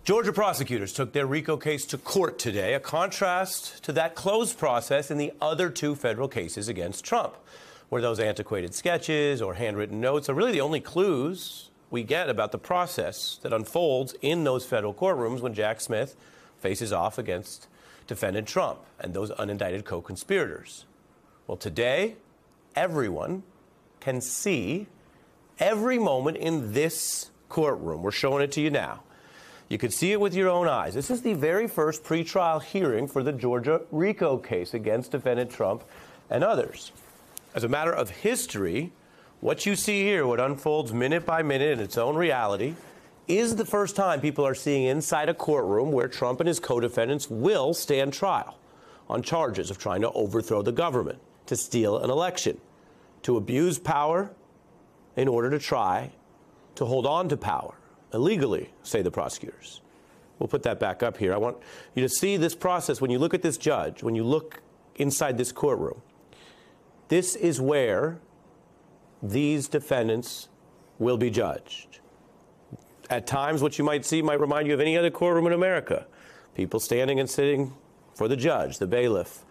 Georgia prosecutors took their RICO case to court today, a contrast to that closed process in the other two federal cases against Trump, where those antiquated sketches or handwritten notes are really the only clues we get about the process that unfolds in those federal courtrooms when Jack Smith faces off against defendant Trump and those unindicted co-conspirators. Well, today, everyone can see every moment in this courtroom. We're showing it to you now. You could see it with your own eyes. This is the very first pretrial hearing for the Georgia RICO case against defendant Trump and others. As a matter of history, what you see here, what unfolds minute by minute in its own reality, is the first time people are seeing inside a courtroom where Trump and his co-defendants will stand trial on charges of trying to overthrow the government, to steal an election, to abuse power in order to try to hold on to power illegally, say the prosecutors. We'll put that back up here. I want you to see this process. When you look at this judge, when you look inside this courtroom, this is where these defendants will be judged. At times, what you might see might remind you of any other courtroom in America. People standing and sitting for the judge, the bailiff,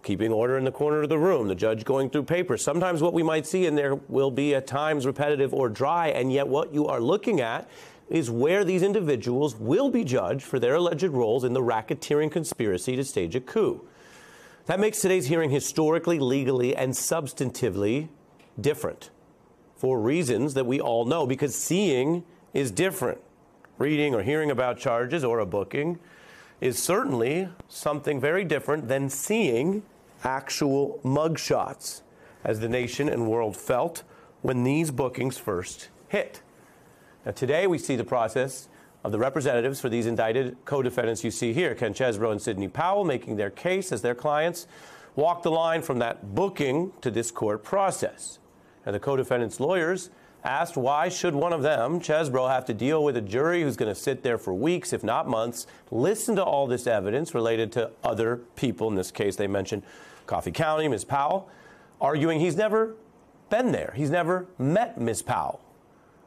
keeping order in the corner of the room, the judge going through papers. Sometimes what we might see in there will be at times repetitive or dry, and yet what you are looking at is where these individuals will be judged for their alleged roles in the racketeering conspiracy to stage a coup. That makes today's hearing historically, legally, and substantively different for reasons that we all know, because seeing is different. Reading or hearing about charges or a booking is certainly something very different than seeing actual mugshots, as the nation and world felt when these bookings first hit. Now, today we see the process of the representatives for these indicted co-defendants you see here, Ken Chesebro and Sidney Powell, making their case as their clients walk the line from that booking to this court process. And the co-defendants' lawyers asked why should one of them, Chesebro, have to deal with a jury who's going to sit there for weeks, if not months, listen to all this evidence related to other people. In this case, they mentioned Coffee County, Ms. Powell, arguing he's never been there. He's never met Ms. Powell.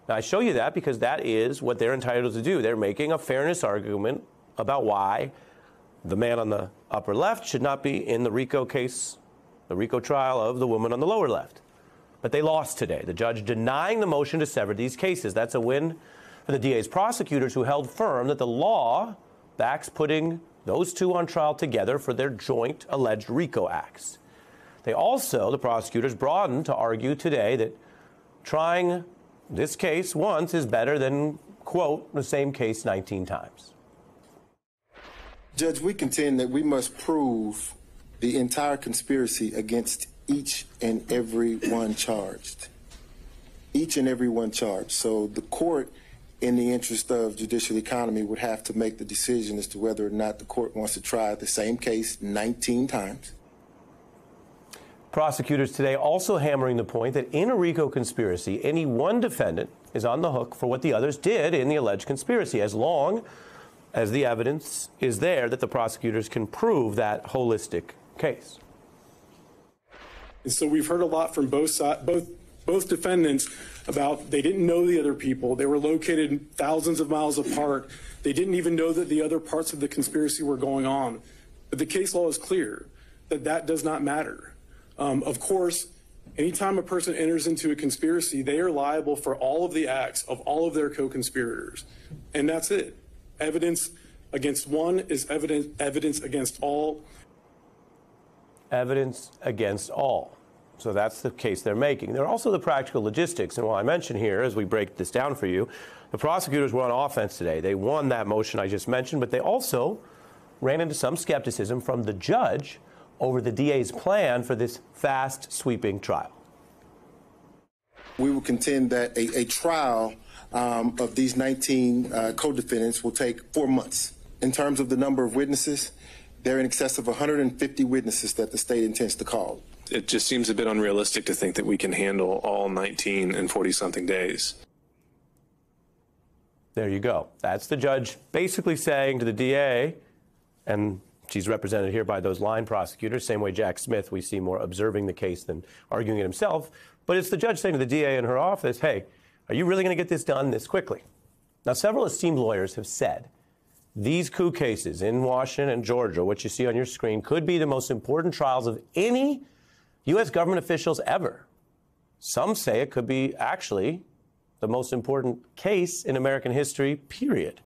Now, I show you that because that is what they're entitled to do. They're making a fairness argument about why the man on the upper left should not be in the RICO case, the RICO trial of the woman on the lower left. But they lost today. The judge denying the motion to sever these cases. That's a win for the DA's prosecutors, who held firm that the law backs putting those two on trial together for their joint alleged RICO acts. They also, the prosecutors, broadened to argue today that trying this case once is better than, quote, the same case 19 times. Judge, we contend that we must prove the entire conspiracy against each and every one charged. Each and every one charged. So the court, in the interest of judicial economy, would have to make the decision as to whether or not the court wants to try the same case 19 times. Prosecutors today also hammering the point that in a RICO conspiracy, any one defendant is on the hook for what the others did in the alleged conspiracy, as long as the evidence is there that the prosecutors can prove that holistic case. And so we've heard a lot from both defendants about they didn't know the other people. They were located thousands of miles apart. They didn't even know that the other parts of the conspiracy were going on. But the case law is clear that that does not matter. Of course, anytime a person enters into a conspiracy, they are liable for all of the acts of all of their co-conspirators. And that's it. Evidence against one is evidence against all. Evidence against all. So that's the case they're making. There are also the practical logistics. And what I mentioned here, as we break this down for you, the prosecutors were on offense today. They won that motion I just mentioned, but they also ran into some skepticism from the judge over the DA's plan for this fast, sweeping trial. We will contend that a trial of these 19 co-defendants will take 4 months. In terms of the number of witnesses, they're in excess of 150 witnesses that the state intends to call. It just seems a bit unrealistic to think that we can handle all 19 in 40-something days. There you go. That's the judge basically saying to the DA, and she's represented here by those line prosecutors, same way Jack Smith, we see more observing the case than arguing it himself. But it's the judge saying to the DA in her office, hey, are you really going to get this done this quickly? Now, several esteemed lawyers have said These coup cases in Washington and Georgia, what you see on your screen, could be the most important trials of any U.S. government officials ever. Some say it could be actually the most important case in American history, period.